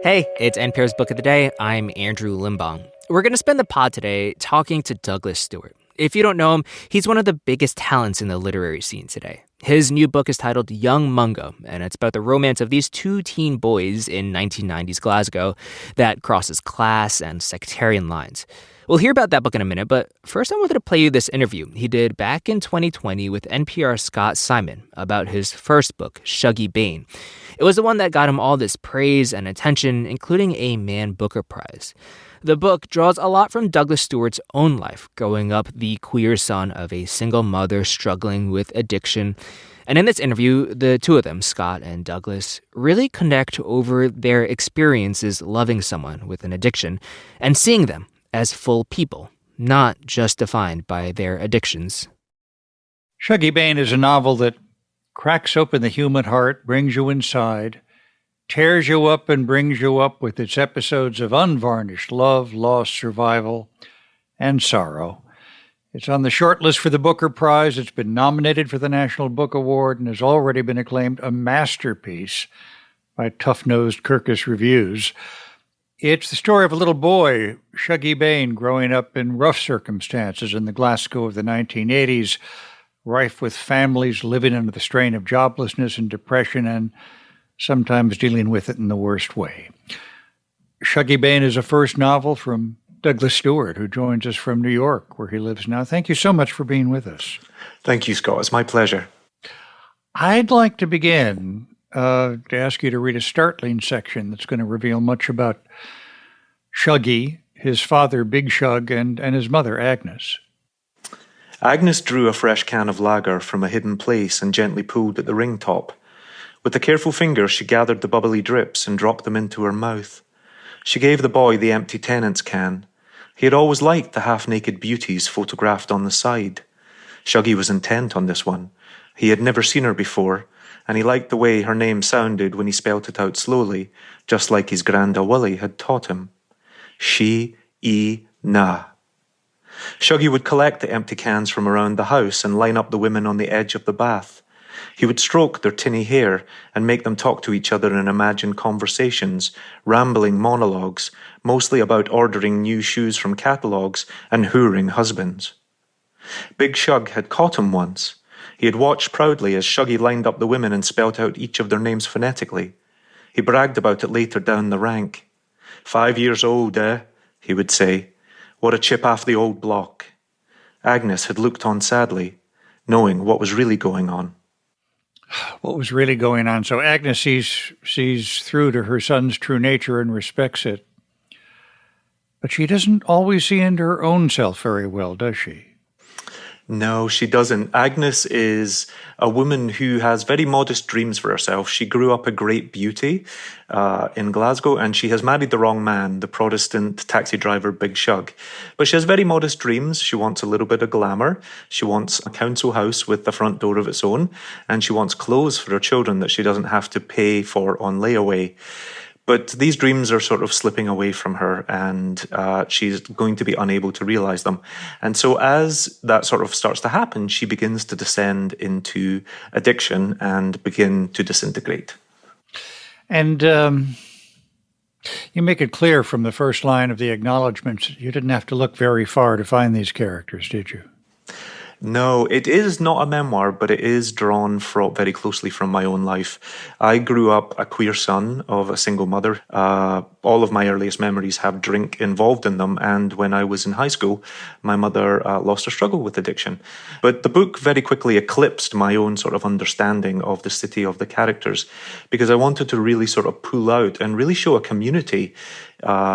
Hey, it's NPR's Book of the Day. I'm Andrew Limbong. We're going to spend the pod today talking to Douglas Stuart. If you don't know him, he's one of the biggest talents in the literary scene today. His new book is titled Young Mungo, and it's about the romance of these two teen boys in 1990s Glasgow that crosses class and sectarian lines. We'll hear about that book in a minute, but first I wanted to play you this interview he did back in 2020 with NPR's Scott Simon about his first book, Shuggie Bain. It was the one that got him all this praise and attention, including a Man Booker Prize. The book draws a lot from Douglas Stuart's own life, growing up the queer son of a single mother struggling with addiction. And in this interview, the two of them, Scott and Douglas, really connect over their experiences loving someone with an addiction and seeing them as full people, not just defined by their addictions. Shuggie Bain is a novel that cracks open the human heart, brings you inside, tears you up and brings you up with its episodes of unvarnished love, loss, survival, and sorrow. It's on the short list for the Booker Prize. It's been nominated for the National Book Award and has already been acclaimed a masterpiece by tough-nosed Kirkus Reviews. It's the story of a little boy, Shuggie Bain, growing up in rough circumstances in the Glasgow of the 1980s, rife with families living under the strain of joblessness and depression and sometimes dealing with it in the worst way. Shuggie Bain is a first novel from Douglas Stuart, who joins us from New York, where he lives now. Thank you so much for being with us. Thank you, Scott. It's my pleasure. I'd like to begin to ask you to read a startling section that's going to reveal much about Shuggie, his father, Big Shug, and his mother, Agnes. Agnes drew a fresh can of lager from a hidden place and gently pulled at the ring top. With a careful finger, she gathered the bubbly drips and dropped them into her mouth. She gave the boy the empty Tennent's can. He had always liked the half-naked beauties photographed on the side. Shuggie was intent on this one. He had never seen her before, and he liked the way her name sounded when he spelt it out slowly, just like his granda Willie had taught him. She-e-na. Shuggie would collect the empty cans from around the house and line up the women on the edge of the bath. He would stroke their tinny hair and make them talk to each other in imagined conversations, rambling monologues, mostly about ordering new shoes from catalogues and hooring husbands. Big Shug had caught him once. He had watched proudly as Shuggie lined up the women and spelt out each of their names phonetically. He bragged about it later down the rank. 5 years old, he would say. What a chip off the old block. Agnes had looked on sadly, knowing what was really going on. What was really going on? So Agnes sees through to her son's true nature and respects it. But she doesn't always see into her own self very well, does she? No, she doesn't. Agnes is a woman who has very modest dreams for herself. She grew up a great beauty in Glasgow, and she has married the wrong man, the Protestant taxi driver Big Shug. But she has very modest dreams. She wants a little bit of glamour. She wants a council house with a front door of its own, and she wants clothes for her children that she doesn't have to pay for on layaway. But these dreams are sort of slipping away from her, and she's going to be unable to realize them. And so as that sort of starts to happen, she begins to descend into addiction and begin to disintegrate. And you make it clear from the first line of the acknowledgments, you didn't have to look very far to find these characters, did you? No, it is not a memoir, but it is drawn very closely from my own life. I grew up a queer son of a single mother. All of my earliest memories have drink involved in them, and when I was in high school, my mother lost her struggle with addiction. But the book very quickly eclipsed my own sort of understanding of the city of the characters, because I wanted to really sort of pull out and really show a community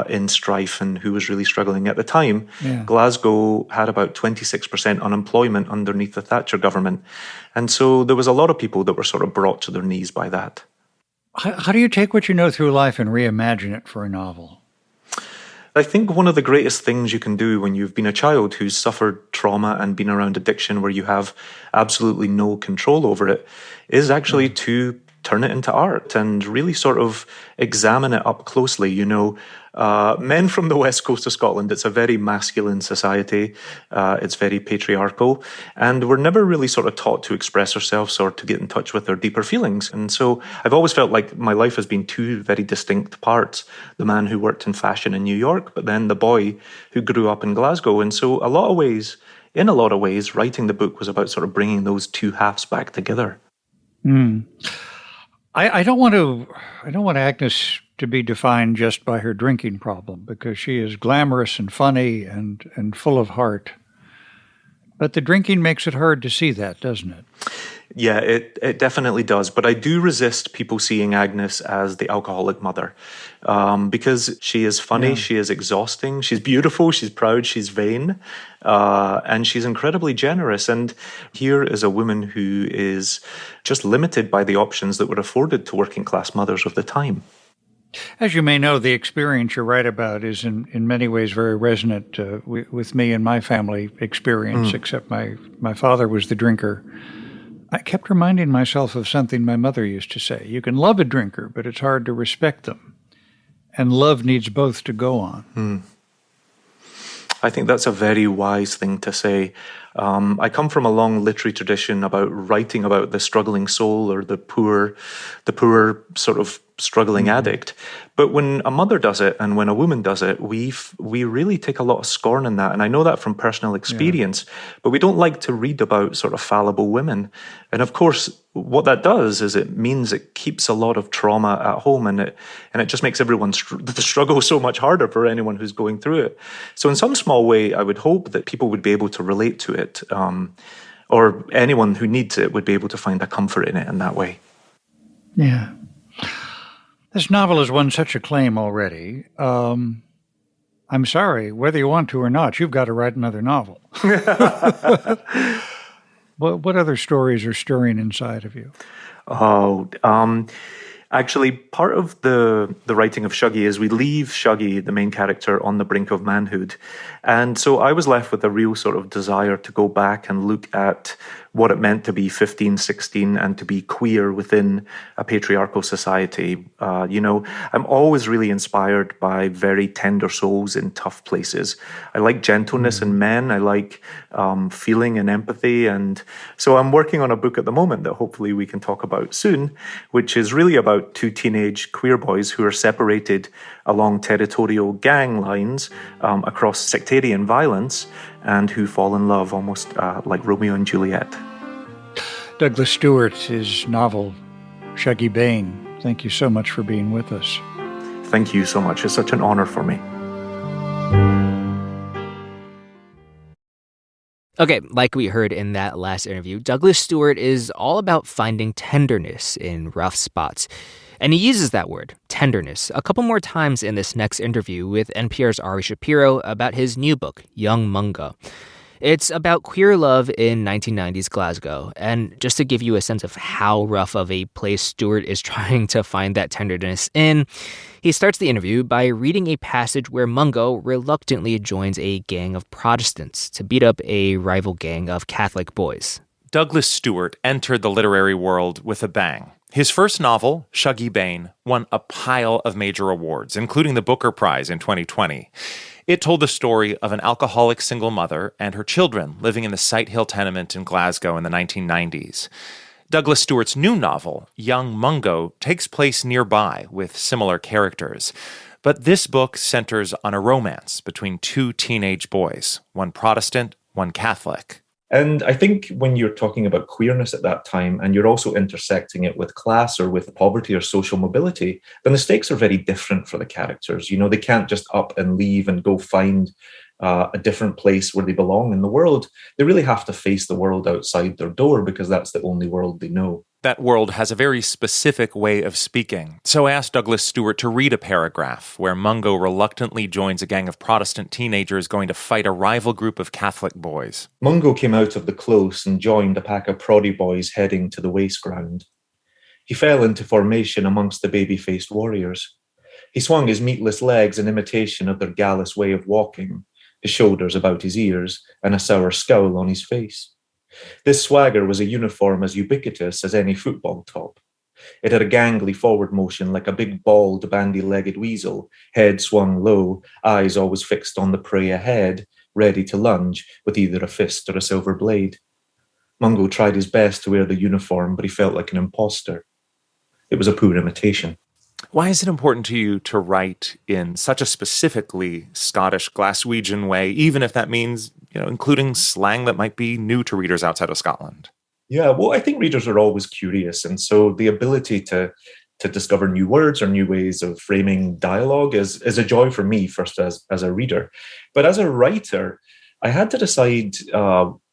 in strife and who was really struggling. At the time, Glasgow had about 26% unemployment underneath the Thatcher government. And so there was a lot of people that were sort of brought to their knees by that. How do you take what you know through life and reimagine it for a novel? I think one of the greatest things you can do when you've been a child who's suffered trauma and been around addiction where you have absolutely no control over it is actually to turn it into art and really sort of examine it up closely. Men from the west coast of Scotland, it's a very masculine society. It's very patriarchal. And we're never really sort of taught to express ourselves or to get in touch with our deeper feelings. And so I've always felt like my life has been two very distinct parts. The man who worked in fashion in New York, but then the boy who grew up in Glasgow. And so in a lot of ways, writing the book was about sort of bringing those two halves back together. I don't want Agnes to be defined just by her drinking problem, because she is glamorous and funny and full of heart. But the drinking makes it hard to see that, doesn't it? Yeah, it definitely does. But I do resist people seeing Agnes as the alcoholic mother, because she is funny, she is exhausting, she's beautiful, she's proud, she's vain, and she's incredibly generous. And here is a woman who is just limited by the options that were afforded to working class mothers of the time. As you may know, the experience you write about is in many ways very resonant with me and my family experience, except my father was the drinker. I kept reminding myself of something my mother used to say. You can love a drinker, but it's hard to respect them. And love needs both to go on. I think that's a very wise thing to say. I come from a long literary tradition about writing about the struggling soul or the poor sort of struggling addict. But when a mother does it and when a woman does it, we really take a lot of scorn in that. And I know that from personal experience, but we don't like to read about sort of fallible women. And of course, what that does is it means it keeps a lot of trauma at home, and it just makes everyone the struggle so much harder for anyone who's going through it. So in some small way, I would hope that people would be able to relate to it, or anyone who needs it would be able to find a comfort in it in that way. Yeah. This novel has won such acclaim already. I'm sorry, whether you want to or not, you've got to write another novel. What other stories are stirring inside of you? Actually, part of the writing of Shuggie is we leave Shuggie, the main character, on the brink of manhood. And so I was left with a real sort of desire to go back and look at what it meant to be 15, 16 and to be queer within a patriarchal society. I'm always really inspired by very tender souls in tough places. I like gentleness in men. I like feeling and empathy. And so I'm working on a book at the moment that hopefully we can talk about soon, which is really about two teenage queer boys who are separated along territorial gang lines across sectarian violence and who fall in love almost like Romeo and Juliet. Douglas Stuart, his novel, Shuggie Bain. Thank you so much for being with us. Thank you so much. It's such an honor for me. Okay, like we heard in that last interview, Douglas Stuart is all about finding tenderness in rough spots. And he uses that word, tenderness, a couple more times in this next interview with NPR's Ari Shapiro about his new book, Young Mungo. It's about queer love in 1990s Glasgow. And just to give you a sense of how rough of a place Stuart is trying to find that tenderness in, he starts the interview by reading a passage where Mungo reluctantly joins a gang of Protestants to beat up a rival gang of Catholic boys. Douglas Stuart entered the literary world with a bang. His first novel, Shuggie Bain, won a pile of major awards, including the Booker Prize in 2020. It told the story of an alcoholic single mother and her children living in the Sighthill tenement in Glasgow in the 1990s. Douglas Stuart's new novel, Young Mungo, takes place nearby with similar characters. But this book centers on a romance between two teenage boys, one Protestant, one Catholic. And I think when you're talking about queerness at that time, and you're also intersecting it with class or with poverty or social mobility, then the stakes are very different for the characters. They can't just up and leave and go find a different place where they belong in the world. They really have to face the world outside their door because that's the only world they know. That world has a very specific way of speaking. So I asked Douglas Stuart to read a paragraph where Mungo reluctantly joins a gang of Protestant teenagers going to fight a rival group of Catholic boys. Mungo came out of the close and joined a pack of proddy boys heading to the waste ground. He fell into formation amongst the baby-faced warriors. He swung his meatless legs in imitation of their gallus way of walking, his shoulders about his ears, and a sour scowl on his face. This swagger was a uniform as ubiquitous as any football top. It had a gangly forward motion like a big bald bandy-legged weasel, head swung low, eyes always fixed on the prey ahead, ready to lunge with either a fist or a silver blade. Mungo tried his best to wear the uniform, but he felt like an imposter. It was a poor imitation. Why is it important to you to write in such a specifically Scottish Glaswegian way, even if that means, including slang that might be new to readers outside of Scotland? Yeah, well, I think readers are always curious. And so the ability to discover new words or new ways of framing dialogue is a joy for me, first as a reader. But as a writer, I had to decide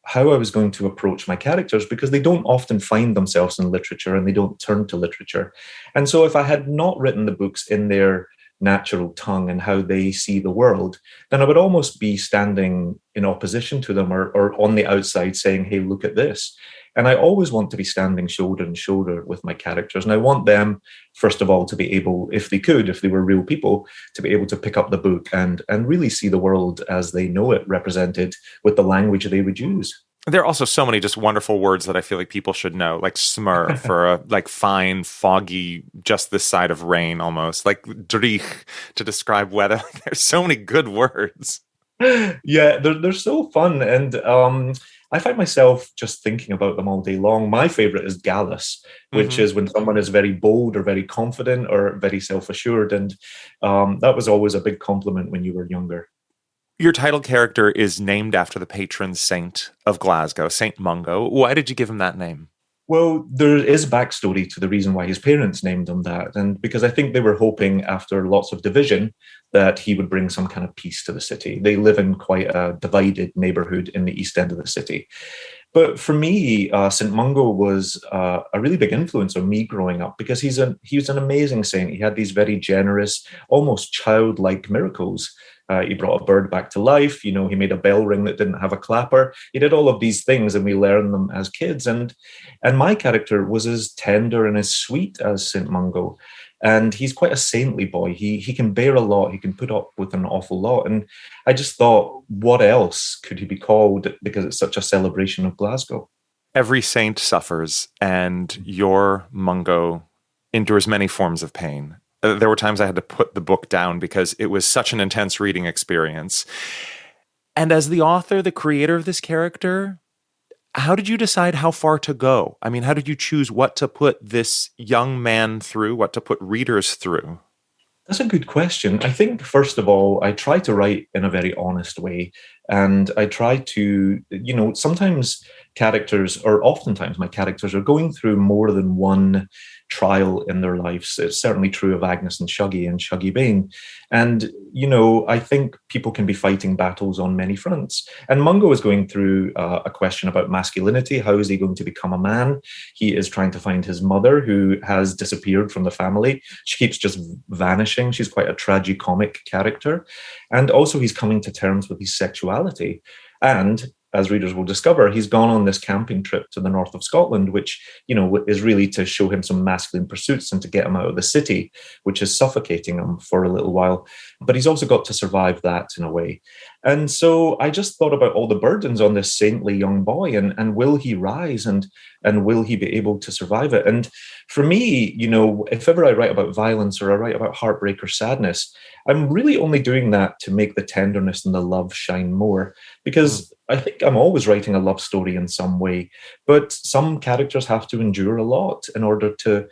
how I was going to approach my characters, because they don't often find themselves in literature and they don't turn to literature. And so if I had not written the books in their natural tongue and how they see the world, then I would almost be standing in opposition to them or on the outside saying, hey, look at this. And I always want to be standing shoulder to shoulder with my characters. And I want them, first of all, to be able, if they were real people, to be able to pick up the book and really see the world as they know it, represented with the language they would use. There are also so many just wonderful words that I feel like people should know, like smurf for a like fine, foggy, just this side of rain almost, like dreich to describe weather. There's so many good words. Yeah, they're so fun. And I find myself just thinking about them all day long. My favorite is gallus, which is when someone is very bold or very confident or very self-assured. And that was always a big compliment when you were younger. Your title character is named after the patron saint of Glasgow, Saint Mungo. Why did you give him that name? Well, there is backstory to the reason why his parents named him that. And because I think they were hoping, after lots of division, that he would bring some kind of peace to the city. They live in quite a divided neighborhood in the east end of the city. But for me, St. Mungo was a really big influence on me growing up, because he was an amazing saint. He had these very generous, almost childlike miracles. He brought a bird back to life. He made a bell ring that didn't have a clapper. He did all of these things, and we learned them as kids. And my character was as tender and as sweet as St. Mungo. And he's quite a saintly boy. He can bear a lot. He can put up with an awful lot. And I just thought, what else could he be called, because it's such a celebration of Glasgow? Every saint suffers, and your Mungo endures many forms of pain. There were times I had to put the book down because it was such an intense reading experience. And as the author, the creator of this character, how did you decide how far to go? I mean, how did you choose what to put this young man through, what to put readers through? That's a good question. I think, first of all, I try to write in a very honest way. And I try to, sometimes characters, or oftentimes my characters, are going through more than one trial in their lives. It's certainly true of Agnes and Shuggie Bain. And, I think people can be fighting battles on many fronts. And Mungo is going through a question about masculinity. How is he going to become a man? He is trying to find his mother, who has disappeared from the family. She keeps just vanishing. She's quite a tragicomic character. And also he's coming to terms with his sexuality. And as readers will discover, he's gone on this camping trip to the north of Scotland, which, is really to show him some masculine pursuits and to get him out of the city, which is suffocating him for a little while. But he's also got to survive that in a way. And so I just thought about all the burdens on this saintly young boy, and will he rise, and will he be able to survive it? And for me, if ever I write about violence or I write about heartbreak or sadness, I'm really only doing that to make the tenderness and the love shine more, because I think I'm always writing a love story in some way, but some characters have to endure a lot in order to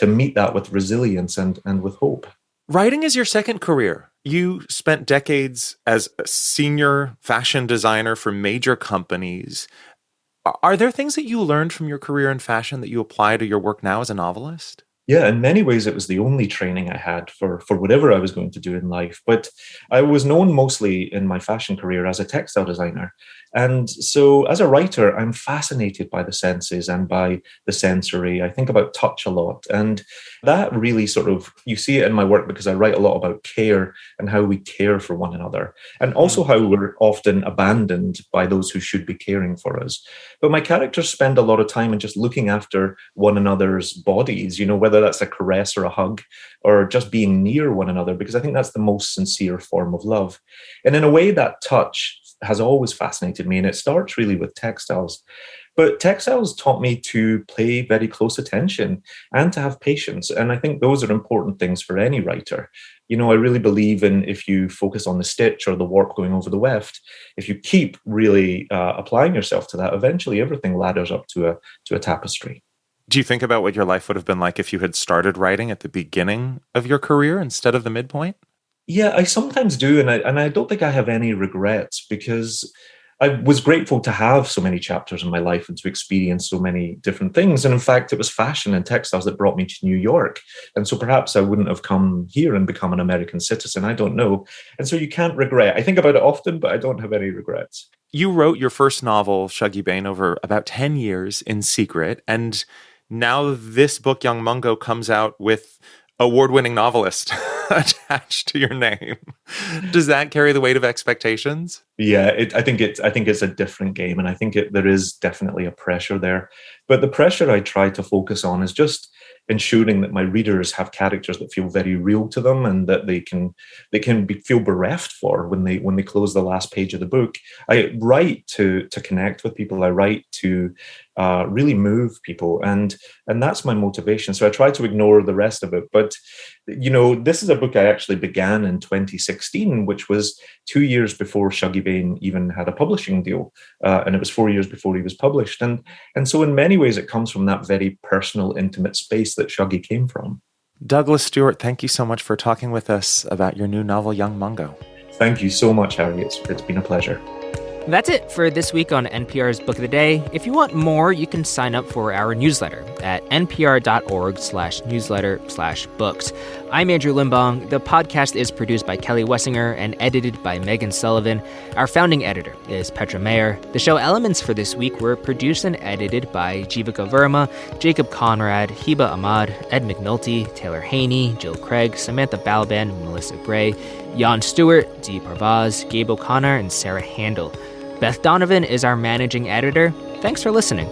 meet that with resilience and with hope. Writing is your second career. You spent decades as a senior fashion designer for major companies. Are there things that you learned from your career in fashion that you apply to your work now as a novelist? Yeah, in many ways, it was the only training I had for whatever I was going to do in life. But I was known mostly in my fashion career as a textile designer. And so as a writer, I'm fascinated by the senses and by the sensory. I think about touch a lot. And that really you see it in my work, because I write a lot about care and how we care for one another, and also how we're often abandoned by those who should be caring for us. But my characters spend a lot of time in just looking after one another's bodies, whether that's a caress or a hug or just being near one another, because I think that's the most sincere form of love. And in a way, that touch has always fascinated me, and it starts really with textiles. But textiles taught me to pay very close attention and to have patience. And I think those are important things for any writer. I really believe in, if you focus on the stitch or the warp going over the weft, if you keep really applying yourself to that, eventually everything ladders up to a tapestry. Do you think about what your life would have been like if you had started writing at the beginning of your career instead of the midpoint? Yeah, I sometimes do, and I don't think I have any regrets, because I was grateful to have so many chapters in my life and to experience so many different things. And in fact, it was fashion and textiles that brought me to New York. And so perhaps I wouldn't have come here and become an American citizen. I don't know. And so you can't regret. I think about it often, but I don't have any regrets. You wrote your first novel, Shuggie Bain, over about 10 years in secret. And now this book, Young Mungo, comes out with award-winning novelist attached to your name. Does that carry the weight of expectations? Yeah, I think it's a different game, and I think there is definitely a pressure there. But the pressure I try to focus on is just ensuring that my readers have characters that feel very real to them, and that they can feel bereft for when they close the last page of the book. I write to connect with people. I write to really move people, and that's my motivation. So I try to ignore the rest of it. But this is a book I actually began in 2016, which was 2 years before Shuggie Bain even had a publishing deal, and it was 4 years before he was published. And so in many ways, it comes from that very personal, intimate space that Shuggie came from. Douglas Stuart, thank you so much for talking with us about your new novel, Young Mungo. Thank you so much, Harry. It's been a pleasure. That's it for this week on NPR's Book of the Day. If you want more, you can sign up for our newsletter at npr.org/newsletter/books. I'm Andrew Limbong. The podcast is produced by Kelly Wessinger and edited by Megan Sullivan. Our founding editor is Petra Mayer. The show elements for this week were produced and edited by Jivika Verma, Jacob Conrad, Hiba Ahmad, Ed McNulty, Taylor Haney, Jill Craig, Samantha Balaban, Melissa Gray, Jan Stewart, Dee Parvaz, Gabe O'Connor, and Sarah Handel. Beth Donovan is our managing editor. Thanks for listening.